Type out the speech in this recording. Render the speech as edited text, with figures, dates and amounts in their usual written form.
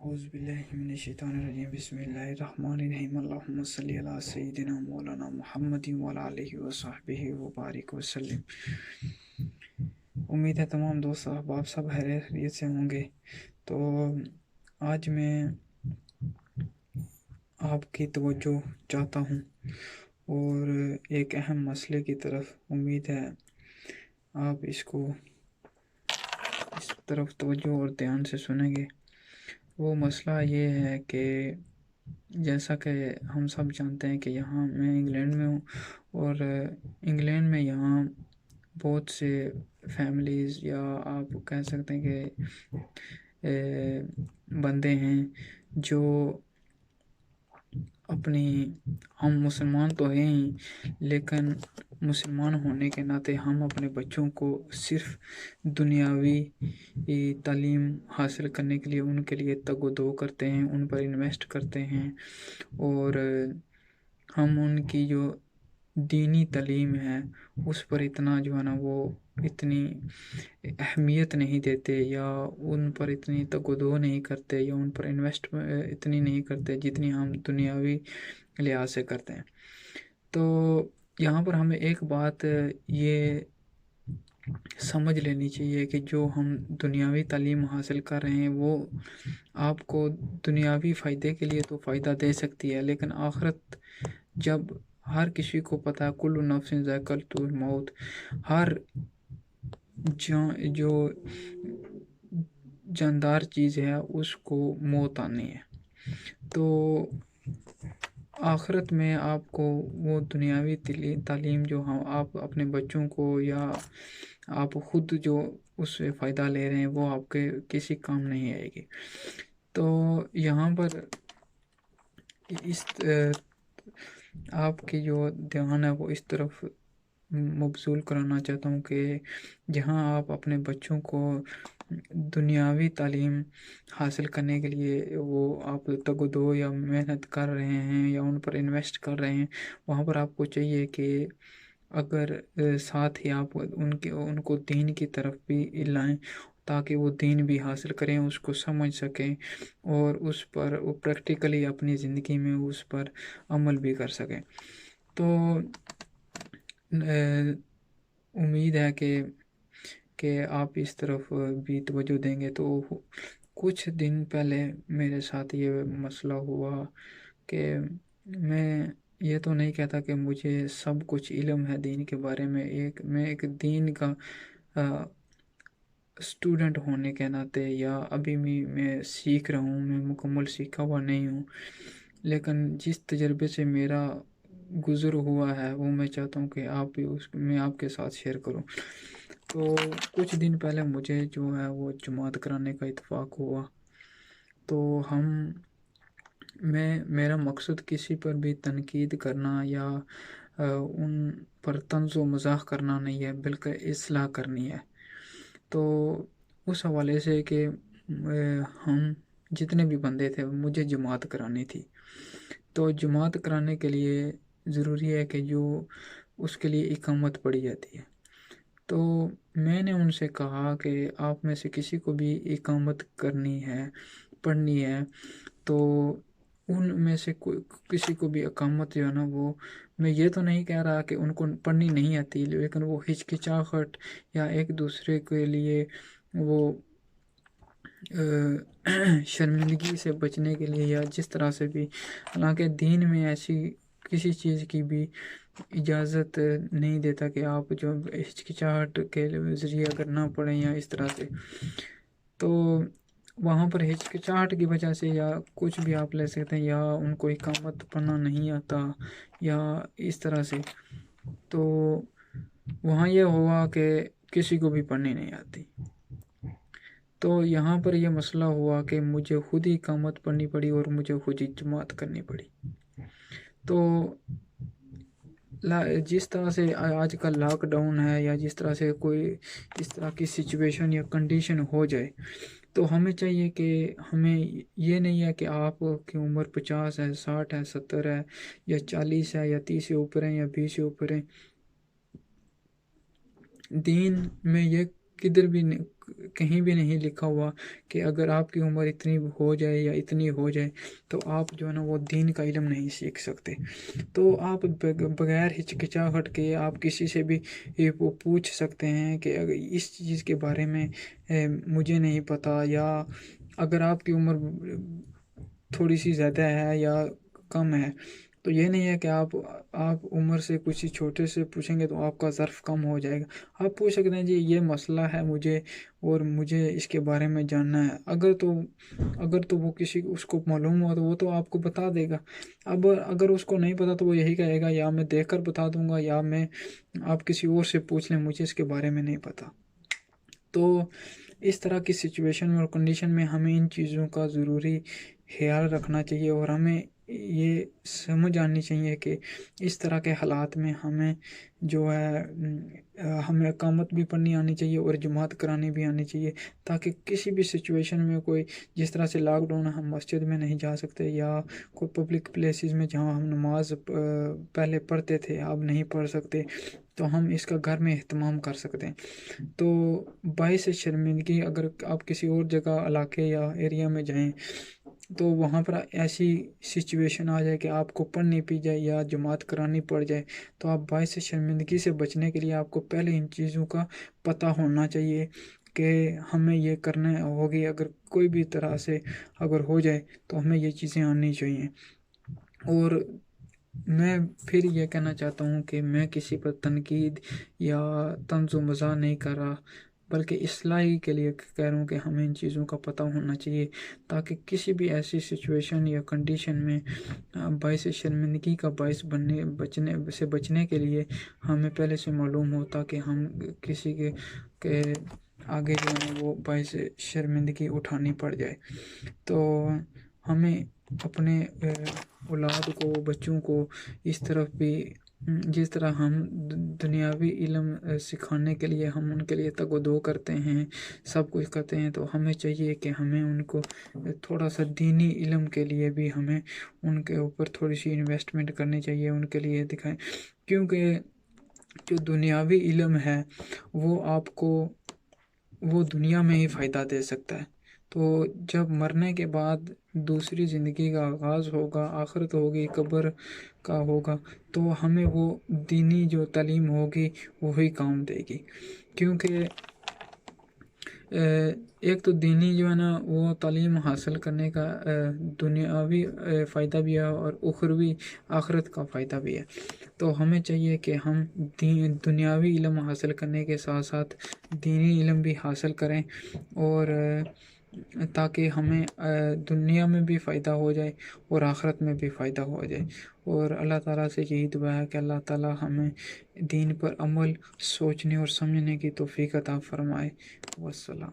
औज़ुबिल्लाहिमिनश्शैतानिर्रजीम बिस्मिल्लाहिर्रहमानिर्रहीम अल्लाहुम्मा सल्लि अला सय्यिदिना मौलाना मुहम्मदिन व अला आलिहि व सहबिहि व बारिक वसल्लम। उम्मीद है तमाम दोस्त अहबाब सब खैरियत से होंगे। तो आज मैं आपकी तवज्जो चाहता हूँ और एक अहम मसले की तरफ। उम्मीद है आप इसको इस तरफ तवज्जो और ध्यान से सुनेंगे। वो मसला ये है कि जैसा कि हम सब जानते हैं कि यहाँ मैं इंग्लैंड में हूँ और इंग्लैंड में यहाँ बहुत से फैमिलीज़ या आप कह सकते हैं कि बंदे हैं जो अपनी हम मुसलमान तो हैं ही, लेकिन मुसलमान होने के नाते हम अपने बच्चों को सिर्फ दुनियावी तालीम हासिल करने के लिए उनके लिए तग-ओ-दो करते हैं, उन पर इन्वेस्ट करते हैं और हम उनकी जो दीनी तालीम है उस पर इतना जो है ना वो इतनी अहमियत नहीं देते या उन पर इतनी तग-ओ-दो नहीं करते या उन पर इन्वेस्ट इतनी नहीं करते जितनी हम दुनियावी लिहाज से करते हैं। तो यहाँ पर हमें एक बात ये समझ लेनी चाहिए कि जो हम दुनियावी तालीम हासिल कर रहे हैं वो आपको दुनियावी फ़ायदे के लिए तो फ़ायदा दे सकती है, लेकिन आखिरत जब हर किसी को पता है कुल्लु नफ्सिन ज़ाइक़तुल मौत, हर जो जानदार चीज़ है उसको मौत आनी है। तो आखिरत में आपको वो दुनियावी तालीम जो हम आप अपने बच्चों को या आप ख़ुद जो उससे फ़ायदा ले रहे हैं वो आपके किसी काम नहीं आएगी। तो यहाँ पर इस आपकी जो ध्यान है वो इस तरफ मबज़ूल कराना चाहता हूँ कि जहाँ आप अपने बच्चों को दुनियावी तालीम हासिल करने के लिए वो आप तग-ओ-दो या मेहनत कर रहे हैं या उन पर इन्वेस्ट कर रहे हैं, वहाँ पर आपको चाहिए कि अगर साथ ही आप उनको दीन की तरफ भी लाएं ताकि वो दीन भी हासिल करें, उसको समझ सकें और उस पर वो प्रैक्टिकली अपनी ज़िंदगी में उस पर अमल भी कर सकें। तो उम्मीद है कि आप इस तरफ भी तवज्जो देंगे। तो कुछ दिन पहले मेरे साथ ये मसला हुआ कि मैं ये तो नहीं कहता कि मुझे सब कुछ इल्म है दीन के बारे में। मैं एक दीन का स्टूडेंट होने के नाते या अभी भी मैं सीख रहा हूँ, मैं मुकम्मल सीखा हुआ नहीं हूँ, लेकिन जिस तजर्बे से मेरा गुज़र हुआ है वो मैं चाहता हूँ कि आप भी मैं आपके साथ शेयर करूँ। तो कुछ दिन पहले मुझे जो है वो जमात कराने का इत्तेफाक हुआ। तो मेरा मकसद किसी पर भी तनकीद करना या उन पर तंज़ व मज़ाक करना नहीं है, बल्कि इस्लाह करनी है। तो उस हवाले से कि हम जितने भी बंदे थे मुझे जमात करानी थी। तो जमात कराने के लिए ज़रूरी है कि जो उसके लिए इकामत पड़ी जाती है। तो मैंने उनसे कहा कि आप में से किसी को भी इकामत करनी है, पढ़नी है, तो उनमें से कोई किसी को भी इकामत जो है ना वो, मैं ये तो नहीं कह रहा कि उनको पढ़नी नहीं आती, लेकिन वो हिचकिचाहट या एक दूसरे के लिए वो शर्मिंदगी से बचने के लिए या जिस तरह से भी, हालांकि दीन में ऐसी किसी चीज़ की भी इजाज़त नहीं देता कि आप जो हिचकिचाहट के ज़रिए अगर ना पढ़ें या इस तरह से, तो वहाँ पर हिचकिचाहट की वजह से या कुछ भी आप ले सकते हैं या उनको इकामत पढ़ना नहीं आता या इस तरह से, तो वहाँ ये हुआ कि किसी को भी पढ़नी नहीं आती। तो यहाँ पर यह मसला हुआ कि मुझे खुद ही इकामत पढ़नी पड़ी और मुझे खुद ही जमात करनी पड़ी। तो जिस तरह से आजकल लॉकडाउन है या जिस तरह से कोई इस तरह की सिचुएशन या कंडीशन हो जाए, तो हमें चाहिए कि हमें ये नहीं है कि आपकी उम्र 50 है, 60 है, 70 है या 40 है या 30 से ऊपर है या 20 से ऊपर है। दीन में ये किधर भी कहीं भी नहीं लिखा हुआ कि अगर आपकी उम्र इतनी हो जाए या इतनी हो जाए तो आप जो है ना वो दीन का इल्म नहीं सीख सकते। तो आप बगैर हिचकिचाहट के आप किसी से भी ये वो पूछ सकते हैं कि अगर इस चीज़ के बारे में मुझे नहीं पता, या अगर आपकी उम्र थोड़ी सी ज़्यादा है या कम है, तो ये नहीं है कि आप उम्र से कुछ ही छोटे से पूछेंगे तो आपका ज़र्फ कम हो जाएगा। आप पूछ सकते हैं जी ये मसला है मुझे और मुझे इसके बारे में जानना है। अगर तो वो किसी उसको मालूम हो तो वो तो आपको बता देगा। अब अगर उसको नहीं पता तो वो यही कहेगा या मैं देख कर बता दूंगा या मैं आप किसी और से पूछ लें, मुझे इसके बारे में नहीं पता। तो इस तरह की सिचुएशन में और कंडीशन में हमें इन चीज़ों का ज़रूरी ख्याल रखना चाहिए और हमें ये समझ आनी चाहिए कि इस तरह के हालात में हमें जो है हमें इकामत भी पढ़नी आनी चाहिए और जमात करानी भी आनी चाहिए, ताकि किसी भी सिचुएशन में कोई, जिस तरह से लॉकडाउन हम मस्जिद में नहीं जा सकते या कोई पब्लिक प्लेसेस में जहाँ हम नमाज पहले पढ़ते थे अब नहीं पढ़ सकते, तो हम इसका घर में एहतमाम कर सकते हैं। तो बाइस शर्मिंदगी अगर आप किसी और जगह इलाके या एरिया में जाएं तो वहाँ पर ऐसी सिचुएशन आ जाए कि आपको पढ़नी पी जाए या जमात करानी पड़ जाए, तो आप बाइस शर्मिंदगी से बचने के लिए आपको पहले इन चीज़ों का पता होना चाहिए कि हमें ये करना होगी। अगर कोई भी तरह से अगर हो जाए तो हमें ये चीज़ें आनी चाहिए। और मैं फिर ये कहना चाहता हूँ कि मैं किसी पर तनकीद या तंज़ मज़ाक नहीं कर रहा, बल्कि इस्लाही के लिए कह रहा हूँ कि हमें इन चीज़ों का पता होना चाहिए, ताकि किसी भी ऐसी सिचुएशन या कंडीशन में बाइस शर्मिंदगी का बाइस बचने के लिए हमें पहले से मालूम हो, ताकि हम किसी के आगे जो है वो बाइस शर्मिंदगी उठानी पड़ जाए। तो हमें अपने औलाद को, बच्चों को इस तरफ भी जिस तरह हम दुनियावी इल्म सिखाने के लिए हम उनके लिए तगो-दो करते हैं, सब कुछ करते हैं, तो हमें चाहिए कि हमें उनको थोड़ा सा दीनी इल्म के लिए भी हमें उनके ऊपर थोड़ी सी इन्वेस्टमेंट करनी चाहिए, उनके लिए दिखाएं। क्योंकि जो दुनियावी इल्म है वो आपको वो दुनिया में ही फ़ायदा दे सकता है। तो जब मरने के बाद दूसरी ज़िंदगी का आगाज़ होगा, आखिरत होगी, कब्र का होगा, तो हमें वो दीनी जो तालीम होगी वही काम देगी। क्योंकि एक तो दीनी जो है ना वो तालीम हासिल करने का दुनियावी फ़ायदा भी है और उखरवी आखिरत का फ़ायदा भी है। तो हमें चाहिए कि हम दुनियावी इल्म हासिल करने के साथ साथ दीनी इल्म भी हासिल करें, और ताकि हमें दुनिया में भी फ़ायदा हो जाए और आखिरत में भी फ़ायदा हो जाए। और अल्लाह ताला से यही दुआ है कि अल्लाह ताला हमें दीन पर अमल, सोचने और समझने की तौफीक अता फ़रमाए। वस्सलाम।